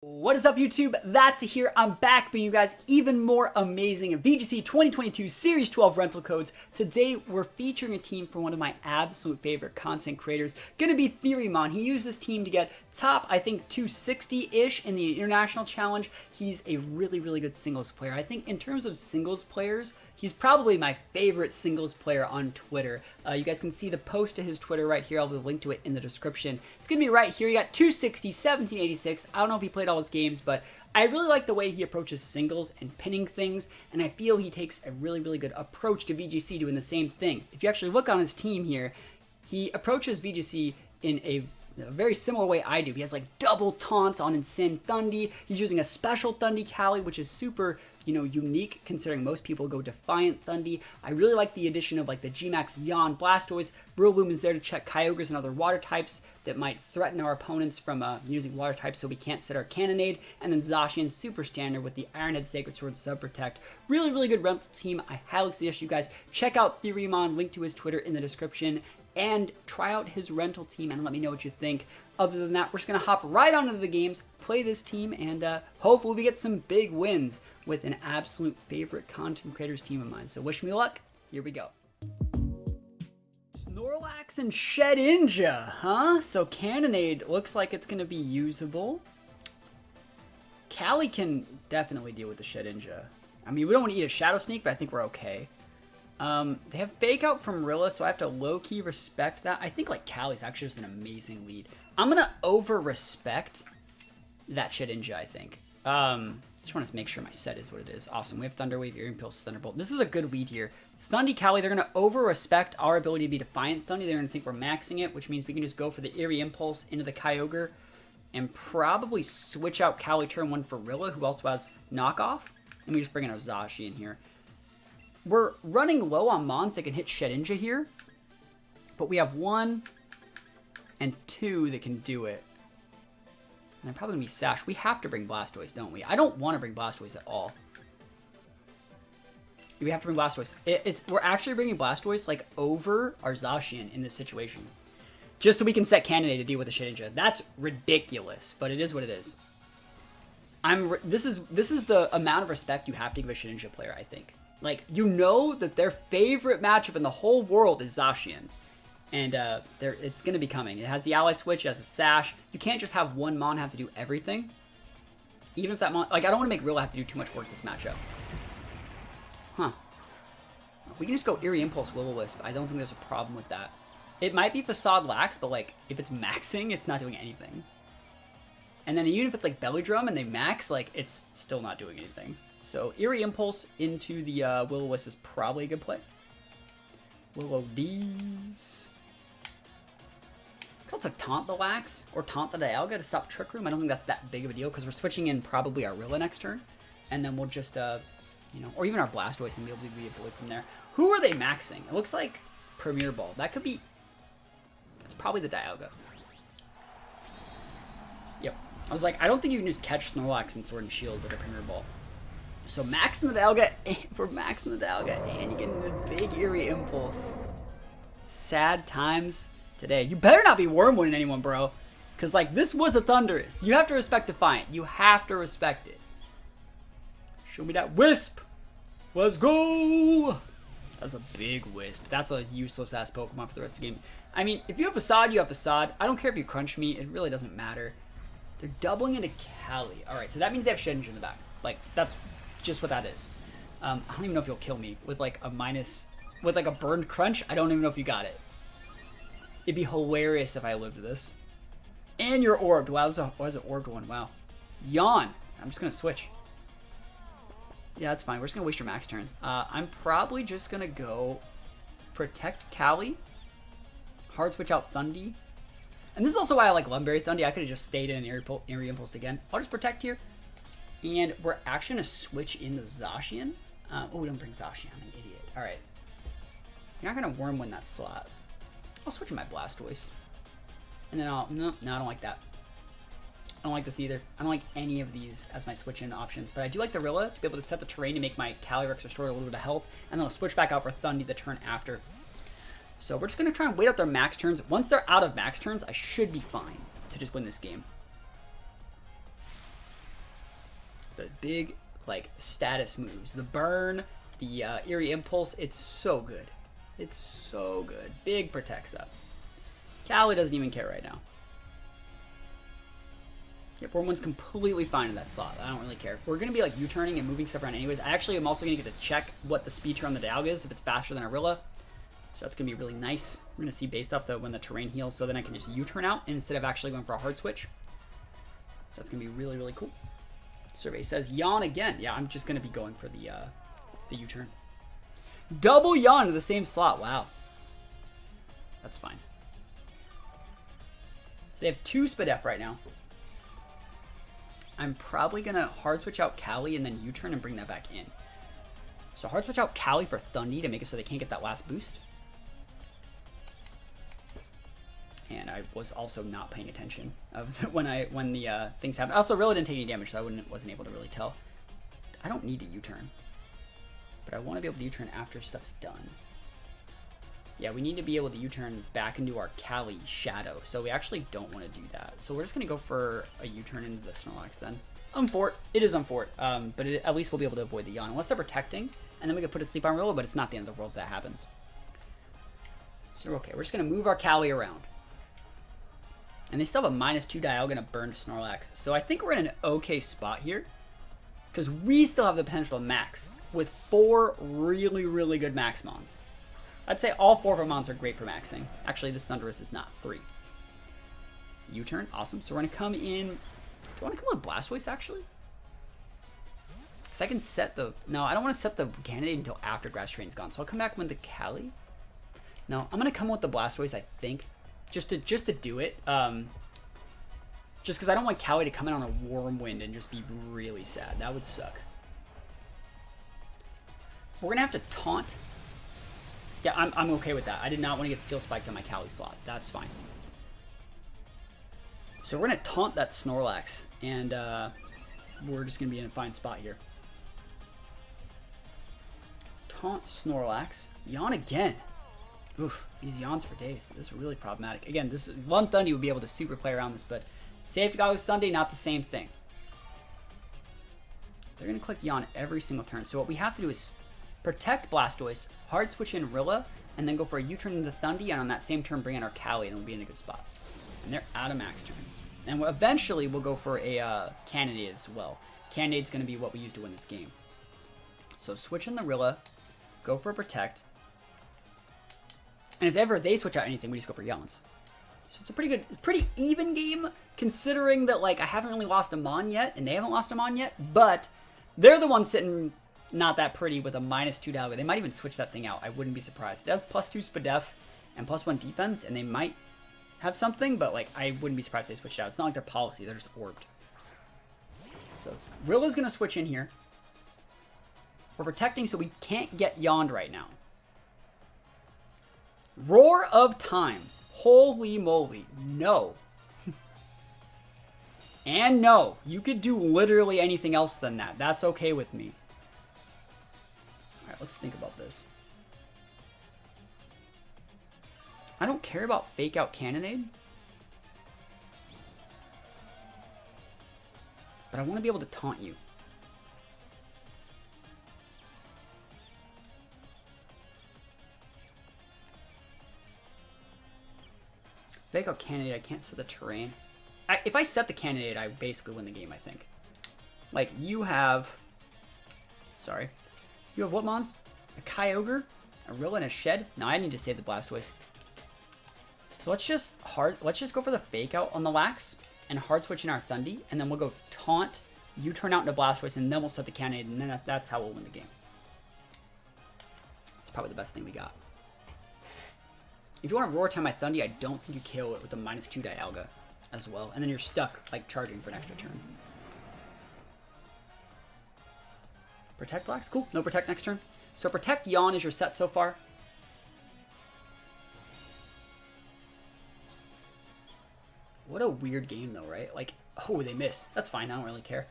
What is up, YouTube? That's here. I'm back bringing you guys even more amazing VGC 2022 Series 12 rental codes. Today, we're featuring a team from one of my absolute favorite content creators, gonna be Theorymon. He used this team to get top, I think, 260-ish in the International Challenge. He's a really good singles player. I think in terms of singles players, he's probably my favorite singles player on Twitter. You guys can see the post to his Twitter right here. I'll leave a link to it in the description. It's gonna be right here. He got 260, 1786. I don't know if he played all his games, but I really like the way he approaches singles and pinning things, and I feel he takes a really good approach to VGC doing the same thing. If you actually look on his team here, he approaches VGC in a very similar way I do. He has like double taunts on Insane Thundy. He's using a special Thundy Cali, which is super, unique considering most people go Defiant Thundy. I really like the addition of like the Gmax Yawn Blastoise. Breloom is there to check Kyogres and other water types that might threaten our opponents from using water types so we can't set our Cannonade. And then Zacian super standard with the Ironhead Sacred Sword Sub Protect. Really good rental team. I highly suggest you guys check out Theorymon, link to his Twitter in the description, and try out his rental team and let me know what you think. Other than that, we're just going to hop right onto the games, play this team, and hopefully we get some big wins with an absolute favorite content creators team of mine. So wish me luck. Here we go. Snorlax and Shedinja, huh? So Cannonade looks like it's going to be usable. Cali can definitely deal with the Shedinja. I mean, we don't want to eat a Shadow Sneak, but I think we're okay. They have Fake Out from Rilla, so I have to low-key respect that. I think, like, Cali's actually just an amazing lead. I'm gonna over-respect that Shedinja, I think. Just want to make sure my set is what it is. Awesome. We have Thunder Wave, Ear Impulse, Thunderbolt. This is a good lead here. Thundy Cali, they're gonna over-respect our ability to be Defiant Thundy. They're gonna think we're maxing it, which means we can just go for the Eerie Impulse into the Kyogre and probably switch out Cali turn 1 for Rilla, who also has Knockoff. And we just bring in our Zacian here. We're running low on Mons that can hit Shedinja here, but we have 1 and 2 that can do it. And they're probably going to be Sash. We have to bring Blastoise, don't we? I don't want to bring Blastoise at all. We have to bring Blastoise. We're actually bringing Blastoise like over our Zacian in this situation, just so we can set Cannonade to deal with the Shedinja. That's ridiculous, but it is what it is. This is the amount of respect you have to give a Shedinja player, I think. Like, you know that their favorite matchup in the whole world is Zacian. And it's going to be coming. It has the Ally Switch, it has a Sash. You can't just have one Mon have to do everything. Even if that Mon... Like, I don't want to make Rilla have to do too much work this matchup. Huh. We can just go Eerie Impulse Will-O-Wisp. I don't think there's a problem with that. It might be Facade Lax, but, like, if it's maxing, it's not doing anything. And then even if it's, like, Belly Drum and they max, like, it's still not doing anything. So, Eerie Impulse into the Will-O-Wisp is probably a good play. Will-O-Bees. Could also taunt the Lax or taunt the Dialga to stop Trick Room. I don't think that's that big of a deal because we're switching in probably our Rilla next turn. And then we'll just, or even our Blastoise and be able to be a bully from there. Who are they maxing? It looks like Premier Ball. That could be, that's probably the Dialga. Yep. I was like, I don't think you can just catch Snorlax and Sword and Shield with a Premier Ball. So maxing the Dialga, for maxing the Dialga, and you get the big Eerie Impulse. Sad times today. You better not be Wormwooding anyone, bro. Because, like, this was a Thundurus. You have to respect Defiant. You have to respect it. Show me that Wisp. Let's go. That's a big Wisp. That's a useless-ass Pokemon for the rest of the game. I mean, if you have Facade, you have Facade. I don't care if you crunch me. It really doesn't matter. They're doubling into Cali. Alright, so that means they have Shedinja in the back. Like, that's just what that is. I don't even know if you'll kill me with like a with like a burned crunch. I don't even know if you got it. It'd be hilarious if I lived this. And you're orbed. Wow, that was an orbed one. Wow. Yawn. I'm just gonna switch. Yeah, that's fine. We're just gonna waste your max turns. I'm probably just gonna go protect Cali. Hard switch out Thundy. And this is also why I like Lumberry Thundy. I could have just stayed in Eerie Impulse again. I'll just protect here. And we're actually going to switch in the Zacian. Oh, we don't bring Zacian. I'm an idiot. Alright. You're not going to Worm win that slot. I'll switch in my Blastoise. And then no, I don't like that. I don't like this either. I don't like any of these as my switch-in options. But I do like the Rilla to be able to set the terrain to make my Calyrex restore a little bit of health. And then I'll switch back out for Thundy the turn after. So we're just going to try and wait out their max turns. Once they're out of max turns, I should be fine to just win this game. big, like, status moves. The burn, the Eerie Impulse, it's so good. It's so good. Big protects up. Callie doesn't even care right now. Yep, Wormwood's completely fine in that slot. I don't really care. We're going to be like U-turning and moving stuff around anyways. I actually am also going to get to check what the speed turn on the dialga is, if it's faster than Arilla. So that's going to be really nice. We're going to see based off when the terrain heals, so then I can just U-turn out instead of actually going for a hard switch. So that's going to be really, really cool. Survey says yawn again. Yeah, I'm just going to be going for the U-turn. Double yawn to the same slot. Wow. That's fine. So they have 2 Spadef right now. I'm probably going to hard switch out Callie and then U-turn and bring that back in. So hard switch out Callie for Thundy to make it so they can't get that last boost. And I was also not paying attention of when the things happened. Also, really didn't take any damage, so I wasn't able to really tell. I don't need to U-turn. But I want to be able to U-turn after stuff's done. Yeah, we need to be able to U-turn back into our Callie Shadow, so we actually don't want to do that. So we're just going to go for a U-turn into the Snorlax then. Unfort. It is Unfort, but at least we'll be able to avoid the yawn. Unless they're protecting, and then we can put a sleep on Rilla, but it's not the end of the world if that happens. So, okay, we're just going to move our Callie around. And they still have a -2 dialga and a burn to Snorlax. So I think we're in an okay spot here, because we still have the potential to max with 4 really, really good max mons. I'd say all 4 of our mons are great for maxing. Actually, this Thundurus is not. 3. U-turn. Awesome. So we're going to come in. Do I want to come with Blastoise, actually? Because I can set the... No, I don't want to set the candidate until after Grass Train's gone. So I'll come back with the Callie. No, I'm going to come with the Blastoise, I think. Just to do it. Just because I don't want Callie to come in on a Whirlwind and just be really sad. That would suck. We're going to have to taunt... Yeah, I'm okay with that. I did not want to get Steel Spiked on my Callie slot. That's fine. So we're going to taunt that Snorlax, and we're just going to be in a fine spot here. Taunt Snorlax. Yawn again. Oof, these yawns for days. This is really problematic. Again, this is one Thundy would be able to super play around this, but Safety Goggles Thundy, not the same thing. They're going to click yawn every single turn. So what we have to do is protect Blastoise, hard switch in Rilla, and then go for a U-turn into Thundy, and on that same turn bring in our Callie, and we'll be in a good spot. And they're out of max turns. And eventually we'll go for a Cannonade as well. Cannonade's going to be what we use to win this game. So switch in the Rilla, go for a Protect, and if ever they switch out anything, we just go for Yawns. So it's a pretty even game, considering that, like, I haven't really lost a Mon yet, and they haven't lost a Mon yet, but they're the ones sitting not that pretty with a -2 dialga. They might even switch that thing out. I wouldn't be surprised. It has +2 Spadef and +1 defense, and they might have something, but, like, I wouldn't be surprised if they switched out. It's not like their policy. They're just orbed. So Rilla's going to switch in here. We're protecting, so we can't get yawned right now. Roar of Time. Holy moly. No. And no. You could do literally anything else than that. That's okay with me. Alright, let's think about this. I don't care about Fake Out Cannonade. But I want to be able to taunt you. Fake Out Cannonade, I can't set the terrain. If I set the Cannonade, I basically win the game, I think. Like, you have... Sorry. You have what mons? A Kyogre, a Rilla, and a Shed? Now I need to save the Blastoise. So let's just go for the Fake Out on the Lax and hard switch in our Thundy, and then we'll go Taunt, U-turn out into Blastoise, and then we'll set the Cannonade, and then that's how we'll win the game. It's probably the best thing we got. If you want to Roar Time my Thundy, I don't think you KO it with the -2 dialga as well, and then you're stuck, like, charging for an extra turn. Protect Lax? Cool. No Protect next turn. So Protect Yawn is your set so far. What a weird game, though, right? Like, oh, they miss. That's fine. I don't really care.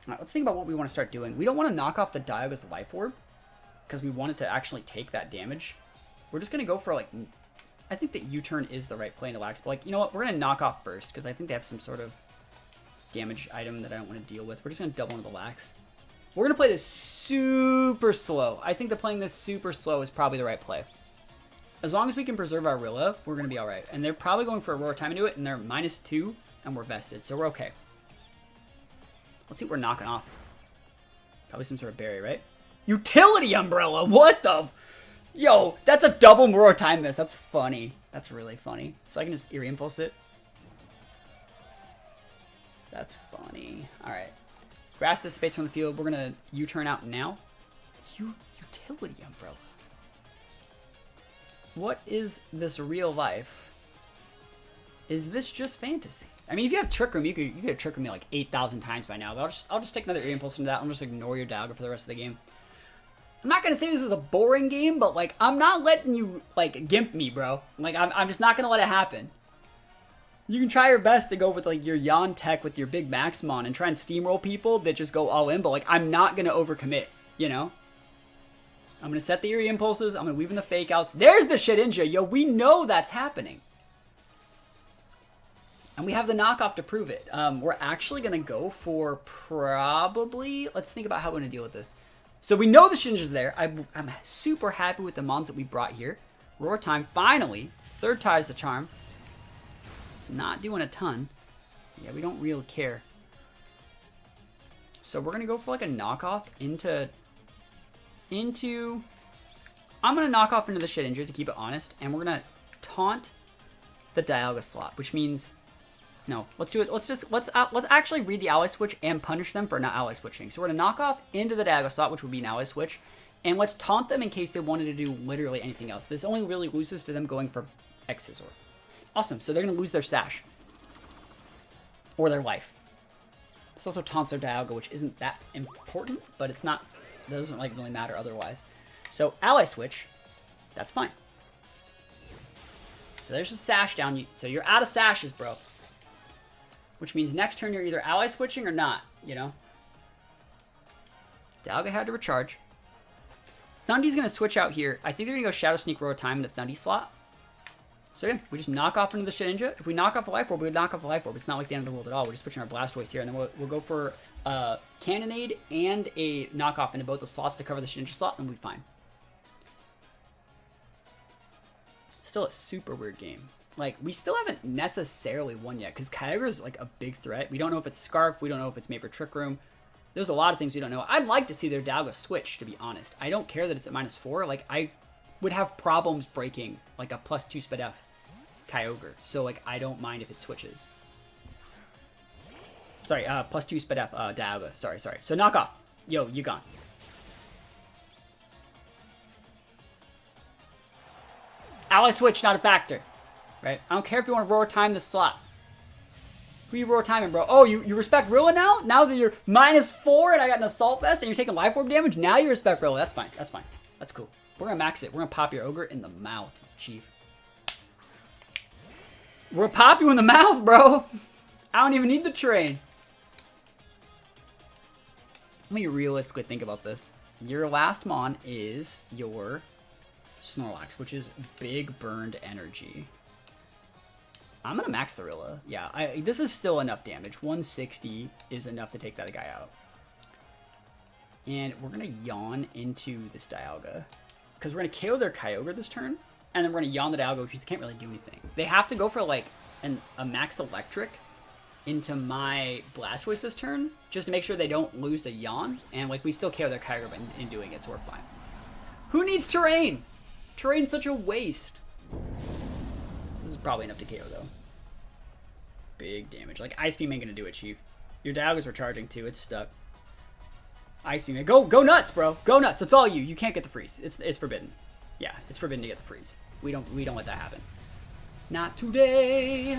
All right, let's think about what we want to start doing. We don't want to knock off the Dialga's Life Orb because we want it to actually take that damage. We're just going to go for, like, I think that U-turn is the right play in the Lax, but like, you know what? We're gonna knock off first because I think they have some sort of damage item that I don't want to deal with. We're just gonna double into the Lax. We're gonna play this super slow. I think that playing this super slow is probably the right play. As long as we can preserve our Rilla, we're gonna be all right. And they're probably going for Aurora Time into it, and they're -2, and we're vested, so we're okay. Let's see what we're knocking off. Probably some sort of berry, right? Utility Umbrella. What the? Yo, that's a double Aurora Time miss. That's funny. That's really funny. So I can just Eerie Impulse it. That's funny. All right. Grass dissipates from the field. We're gonna U-turn out now. Utility Umbrella. What is this real life? Is this just fantasy? I mean, if you have Trick Room, you could have Trick Room me like 8,000 times by now. But I'll just take another Eerie Impulse into that. I'm just ignore your dialga for the rest of the game. I'm not gonna say this is a boring game, but like I'm not letting you like gimp me, bro. Like I'm just not gonna let it happen. You can try your best to go with like your Yawn Tech with your big Maximon and try and steamroll people that just go all in, but like I'm not gonna overcommit, you know? I'm gonna set the Eerie Impulses, I'm gonna weave in the fake outs. There's the shedinja, yo, we know that's happening. And we have the knockoff to prove it. We're actually gonna go for probably, let's think about how we're gonna deal with this. So we know the shedinja's there. I'm super happy with the mons that we brought here. Roar Time, finally. Third tie's the charm. It's not doing a ton. Yeah, we don't really care. So we're gonna go for like a knockoff into I'm gonna knock off into the shedinja to keep it honest, and we're gonna taunt the dialga slot, which means no, let's do it. Let's actually read the ally switch and punish them for not ally switching. So we're gonna knock off into the dialga slot, which would be an ally switch, and let's taunt them in case they wanted to do literally anything else. This only really loses to them going for X Scizor. Awesome. So they're gonna lose their sash or their life. This also taunts their dialga, which isn't that important, but it's not. It doesn't like really matter otherwise. So ally switch, that's fine. So there's a sash down. So you're out of sashes, bro. Which means next turn you're either ally switching or not, you know? Dialga had to recharge. Thundy's going to switch out here. I think they're going to go Shadow Sneak Roar Time into Thundy slot. So again, we just knock off into the shedinja. If we knock off a Life Orb, we would knock off a Life Orb. It's not like the end of the world at all. We're just switching our Blastoise here, and then we'll go for Cannonade and a knockoff into both the slots to cover the shedinja slot, and we'll be fine. Still a super weird game. Like, we still haven't necessarily won yet, because Kyogre's, like, a big threat. We don't know if it's Scarf. We don't know if it's made for Trick Room. There's a lot of things we don't know. I'd like to see their Dialga switch, to be honest. I don't care that it's at -4. Like, I would have problems breaking, like, a +2 Spadef Kyogre. So, like, I don't mind if it switches. Sorry, +2 Spadef Dialga. Sorry. So, knock off. Yo, you gone. Ally switch, not a factor. Right? I don't care if you want to Roar Time this slot. Who you Roar Timing, bro? Oh, you respect Rilla now? Now that you're -4 and I got an Assault Vest and you're taking Life Orb damage, now you respect Rilla. That's fine. That's fine. That's cool. We're going to max it. We're going to pop your Ogre in the mouth, Chief. We're going to pop you in the mouth, bro. I don't even need the train. Let me realistically think about this. Your last Mon is your Snorlax, which is big burned energy. I'm going to max the Rilla. Yeah, this is still enough damage. 160 is enough to take that guy out. And we're going to yawn into this Dialga. Because we're going to KO their Kyogre this turn. And then we're going to yawn the Dialga, which can't really do anything. They have to go for like a max electric into my Blastoise this turn. Just to make sure they don't lose the yawn. And like we still KO their Kyogre in doing it, so we're fine. Who needs terrain? Terrain's such a waste. This is probably enough to KO, though. Big damage. Like, Ice Beam ain't gonna do it, Chief. Your Dialga's recharging, too. It's stuck. Ice Beam. Go nuts, bro. Go nuts. It's all you. You can't get the freeze. It's forbidden. Yeah, it's forbidden to get the freeze. We don't let that happen. Not today.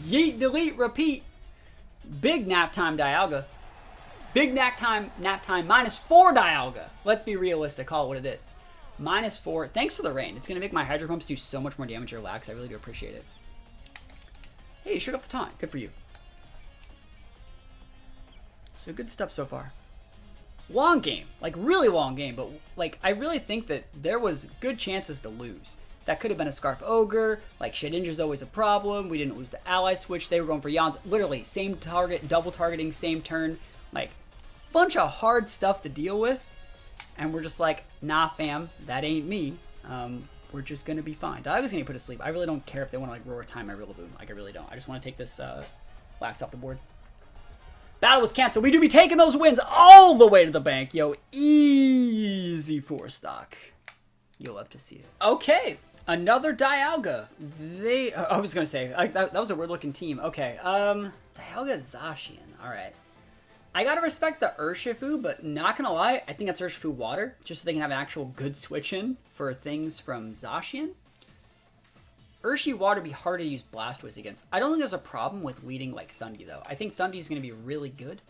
Yeet, delete, repeat. Big nap time, Dialga. Big nap time, -4 Dialga. Let's be realistic. Call it what it is. -4. Thanks for the rain. It's going to make my Hydro Pumps do so much more damage to your Lax. I really do appreciate it. Hey, you shook up the taunt. Good for you. So good stuff so far. Long game. Like, really long game. But, like, I really think that there was good chances to lose. That could have been a Scarf Ogre. Like, Shedinja's always a problem. We didn't lose the ally switch. They were going for Yawns. Literally, same target, double targeting, same turn. Like, bunch of hard stuff to deal with. And we're just like, nah, fam, that ain't me. We're just going to be fine. Dialga's going to put to sleep. I really don't care if they want to, like, roar time my Rillaboom. Like, I really don't. I just want to take this Wax off the board. Battle was canceled. We do be taking those wins all the way to the bank. Yo, easy 4-stock. You'll love to see it. Okay, another Dialga. I was going to say, that was a weird-looking team. Okay, Dialga Zacian. All right. I got to respect the Urshifu, but not going to lie, I think that's Urshifu Water, just so they can have an actual good switch-in for things from Zacian. Urshifu Water be hard to use Blastoise against. I don't think there's a problem with leading like Thundy though. I think Thundy is going to be really good,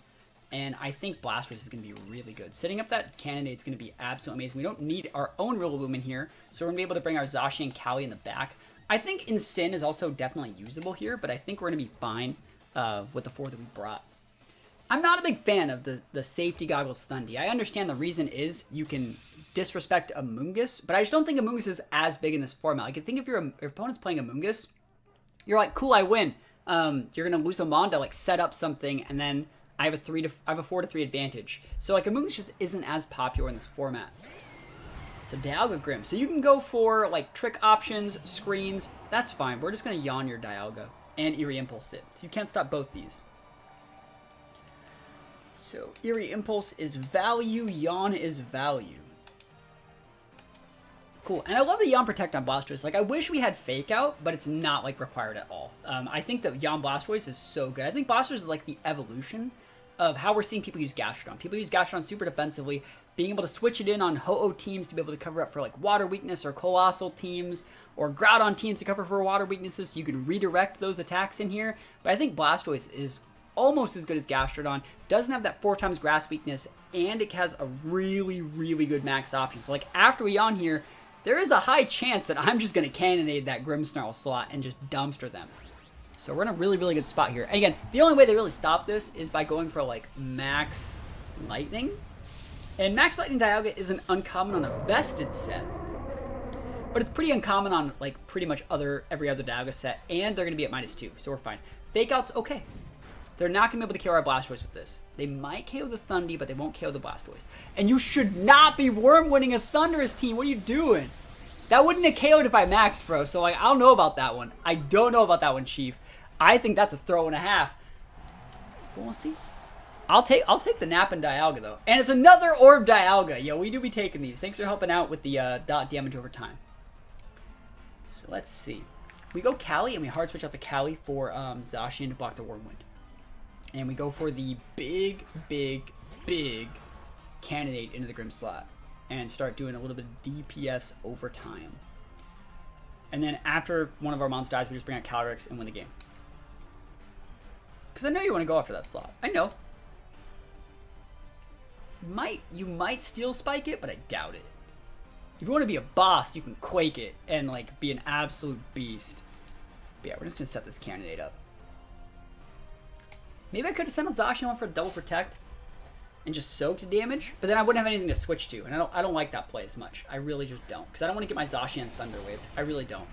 and I think Blastoise is going to be really good. Setting up that Cannonade is going to be absolutely amazing. We don't need our own Rillaboom in here, so we're going to be able to bring our Zacian and Callie in the back. I think Incin is also definitely usable here, but I think we're going to be fine with the 4 that we brought. I'm not a big fan of the safety goggles Thundy. I understand the reason is you can disrespect Amoonguss, but I just don't think Amoonguss is as big in this format. Like, I think if your opponent's playing Amoonguss, you're like, cool, I win. You're gonna lose a Mon to like set up something, and then I have a 4-3 advantage. So like Amoonguss just isn't as popular in this format. So Dialga Grim. So you can go for like trick options, screens. That's fine. We're just gonna yawn your Dialga and Eerie Impulse it. So you can't stop both these. So Eerie Impulse is value, Yawn is value. Cool, and I love the Yawn Protect on Blastoise. Like, I wish we had Fake Out, but it's not, like, required at all. I think that Yawn Blastoise is so good. I think Blastoise is, like, the evolution of how we're seeing people use Gastrodon. People use Gastrodon super defensively, being able to switch it in on Ho-Oh teams to be able to cover up for, like, water weakness, or Colossal teams, or Groudon teams to cover for water weaknesses, so you can redirect those attacks in here. But I think Blastoise is almost as good as Gastrodon, doesn't have that 4 times grass weakness, and it has a really, really good max option. So, like, after we on here, there is a high chance that I'm just going to Cannonade that Grimmsnarl slot and just dumpster them. So we're in a really, really good spot here. And again, the only way they really stop this is by going for, like, Max Lightning. And Max Lightning Dialga isn't uncommon on a vested set, but it's pretty uncommon on, like, pretty much every other Dialga set, and they're going to be at -2, so we're fine. Fake Out's okay. They're not going to be able to KO our Blastoise with this. They might KO the Thundy, but they won't KO the Blastoise. And you should not be worm winning a Thundurus team. What are you doing? That wouldn't have KO'd if I maxed, bro. So, like, I don't know about that one. I don't know about that one, Chief. I think that's a throw and a half. But we'll see. I'll take the Nap and Dialga, though. And it's another Orb Dialga. Yo, we do be taking these. Thanks for helping out with the dot damage over time. So, let's see. We go Callie, and we hard switch out the Callie for Zacian to block the Wormwind. And we go for the big, big, big Cannonade into the Grim slot. And start doing a little bit of DPS over time. And then after one of our mons dies, we just bring out Calyrex and win the game. Because I know you want to go after that slot. I know. You might Steel Spike it, but I doubt it. If you want to be a boss, you can Quake it and like be an absolute beast. But yeah, we're just going to set this Cannonade up. Maybe I could have sent a Zacian on for double protect and just soaked damage, but then I wouldn't have anything to switch to, and I don't like that play as much. I really just don't, because I don't want to get my Zacian Thunder Wave. I really don't.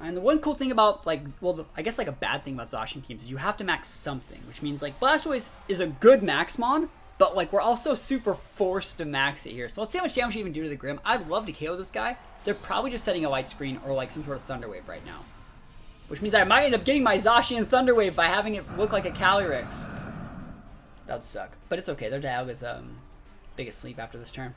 And the one cool thing about, like, well, I guess like a bad thing about Zacian teams is you have to max something, which means like Blastoise is a good Maxmon, but like we're also super forced to max it here. So let's see how much damage we even do to the Grim. I'd love to KO this guy. They're probably just setting a light screen or like some sort of Thunder Wave right now. Which means I might end up getting my Zacian Thunder Wave by having it look like a Calyrex. That would suck. But it's okay. Their Dialga's big asleep after this turn.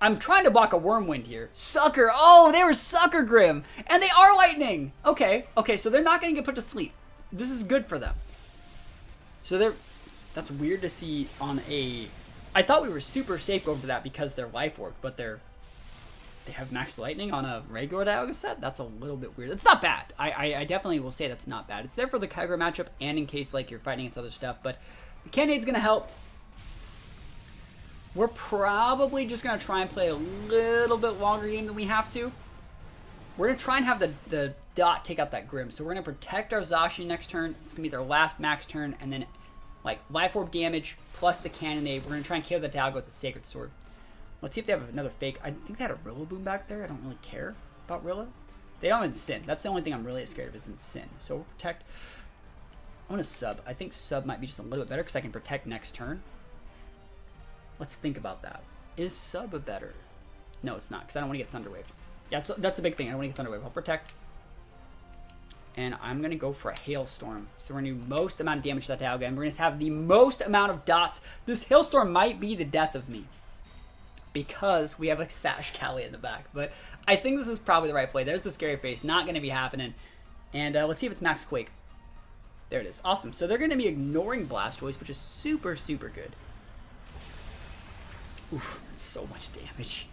I'm trying to block a Wormwind here. Sucker! Oh, they were Sucker Grim! And they are Lightning! Okay, so they're not going to get put to sleep. This is good for them. So that's weird to see on a... I thought we were super safe over that because they're Life Orb, but they have Max Lightning on a regular Dialga set? That's a little bit weird. It's not bad. I definitely will say that's not bad. It's there for the Kyogre matchup and in case like you're fighting against other stuff, but the Cannonade's going to help. We're probably just going to try and play a little bit longer game than we have to. We're going to try and have the Dot take out that Grim. So we're going to protect our Zacian next turn. It's going to be their last max turn, and then like Life Orb damage plus the Cannonade. We're going to try and kill the Dialga with the Sacred Sword. Let's see if they have another fake. I think they had a Rillaboom back there. I don't really care about Rilla. They don't have Sin. That's the only thing I'm really scared of is in Sin. So we'll protect. I'm going to sub. I think sub might be just a little bit better because I can protect next turn. Let's think about that. Is sub a better? No, it's not because I don't want to get Thunder Waved. Yeah, that's a big thing. I don't want to get Thunder Waved. I'll protect. And I'm going to go for a Hailstorm. So we're going to do most amount of damage to that Dialga. And we're going to have the most amount of dots. This Hailstorm might be the death of me, because we have a Sash Callie in the back. But I think this is probably the right play. There's the scary face. Not going to be happening. And let's see if it's Max Quake. There it is. Awesome. So they're going to be ignoring Blastoise, which is super, super good. Oof, that's so much damage.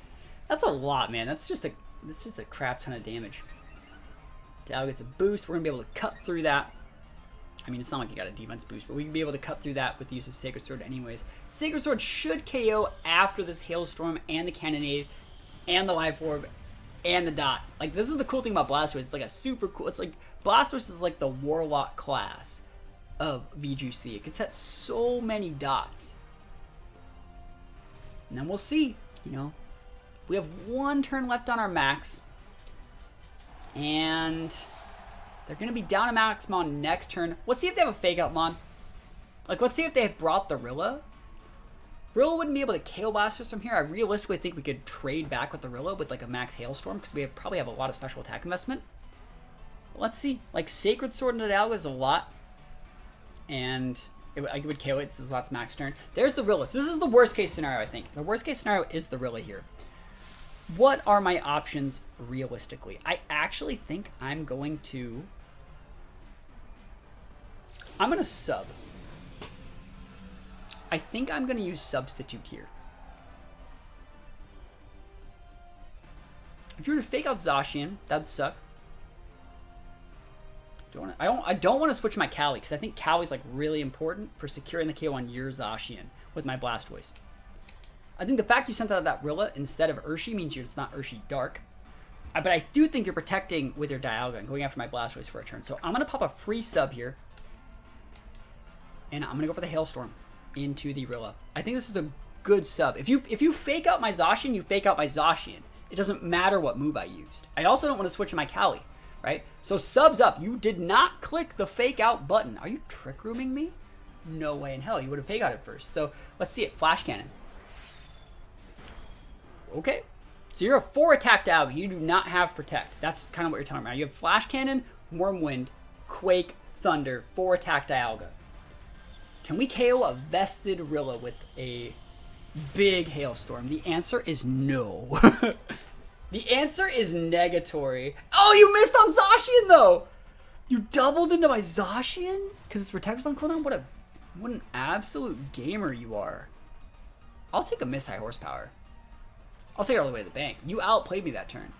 That's a lot, man. That's just a crap ton of damage. Dialga gets a boost. We're going to be able to cut through that. I mean, it's not like you got a defense boost, but we can be able to cut through that with the use of Sacred Sword anyways. Sacred Sword should KO after this Hailstorm and the Cannonade and the Life Orb and the Dot. Like, this is the cool thing about Blastoise. It's like a super cool... It's like... Blastoise is like the Warlock class of VGC. It gets so many dots. And then we'll see, you know. We have one turn left on our max. And they're going to be down a Maxmon next turn. Let's see if they have a Fake Out Mon. Like, let's see if they have brought the Rilla. Rilla wouldn't be able to KO Blastoise from here. I realistically think we could trade back with the Rilla with like a Max Hailstorm because we probably have a lot of special attack investment. Let's see. Like, Sacred Sword into Dialga is a lot. And I would KO it. This is Lot's max turn. There's the Rilla. So this is the worst case scenario, I think. The worst case scenario is the Rilla here. What are my options realistically? I actually think I'm going to sub. I think I'm going to use Substitute here. If you were to fake out Zacian, that'd suck. I don't want to switch my Callie because I think Callie's like really important for securing the KO on your Zacian with my Blastoise. I think the fact you sent out that Rilla instead of Urshi means it's not Urshi Dark. But I do think you're protecting with your Dialga and going after my Blastoise for a turn. So I'm going to pop a free sub here. And I'm going to go for the Hailstorm into the Rilla. I think this is a good sub. If you fake out my Zacian, you fake out my Zacian. It doesn't matter what move I used. I also don't want to switch my Callie. Right? So subs up. You did not click the fake out button. Are you trick rooming me? No way in hell. You would have fake out it first. So let's see it. Flash Cannon. Okay. So you're a 4 attack Dialga. You do not have Protect. That's kind of what you're talking about. You have Flash Cannon, Wormwind, Quake, Thunder, 4 attack Dialga. Can we KO a vested Rilla with a big Hailstorm? The answer is no. The answer is negatory. Oh, you missed on Zacian, though. You doubled into my Zacian? Because its Protect was on cooldown? What an absolute gamer you are. I'll take a miss high horsepower. I'll take it all the way to the bank. You outplayed me that turn.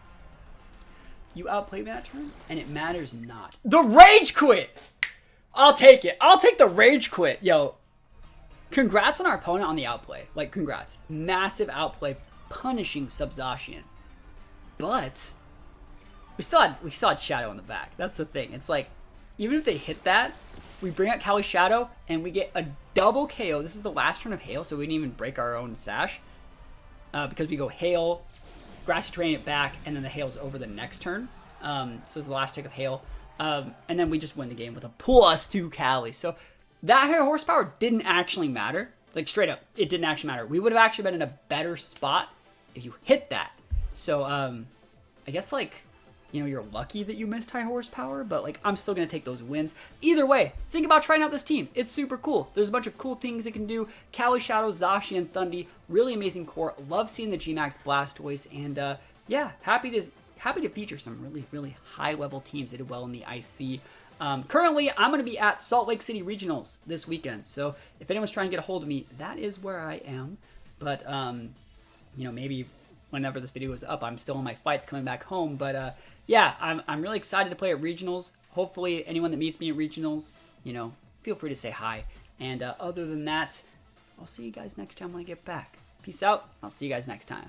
You outplayed me that turn, and it matters not. The Rage Quit! I'll take it. I'll take the Rage Quit. Yo, congrats on our opponent on the outplay. Like, congrats. Massive outplay, punishing Sub-Zacian. But we still had Shadow in the back. That's the thing. It's like, even if they hit that, we bring out Callie Shadow, and we get a double KO. This is the last turn of Hail, so we didn't even break our own Sash. Because we go Hail, Grassy Terrain it back, and then the Hail's over the next turn. So it's the last tick of Hail. And then we just win the game with a +2 Callie. So that high horsepower didn't actually matter. Like, straight up, it didn't actually matter. We would have actually been in a better spot if you hit that. So, I guess, like, you know, you're lucky that you missed high horsepower, but, like, I'm still going to take those wins. Either way, think about trying out this team. It's super cool. There's a bunch of cool things it can do. Callie Shadow, Zacian, Thundy, really amazing core. Love seeing the G-Max Blastoise, and, yeah, happy to feature some really, really high-level teams that did well in the IC. Currently, I'm going to be at Salt Lake City Regionals this weekend, so if anyone's trying to get a hold of me, that is where I am. But, you know, maybe whenever this video is up, I'm still in my fights coming back home. But yeah, I'm really excited to play at regionals. Hopefully anyone that meets me at regionals, you know, feel free to say hi. And other than that, I'll see you guys next time when I get back. Peace out. I'll see you guys next time.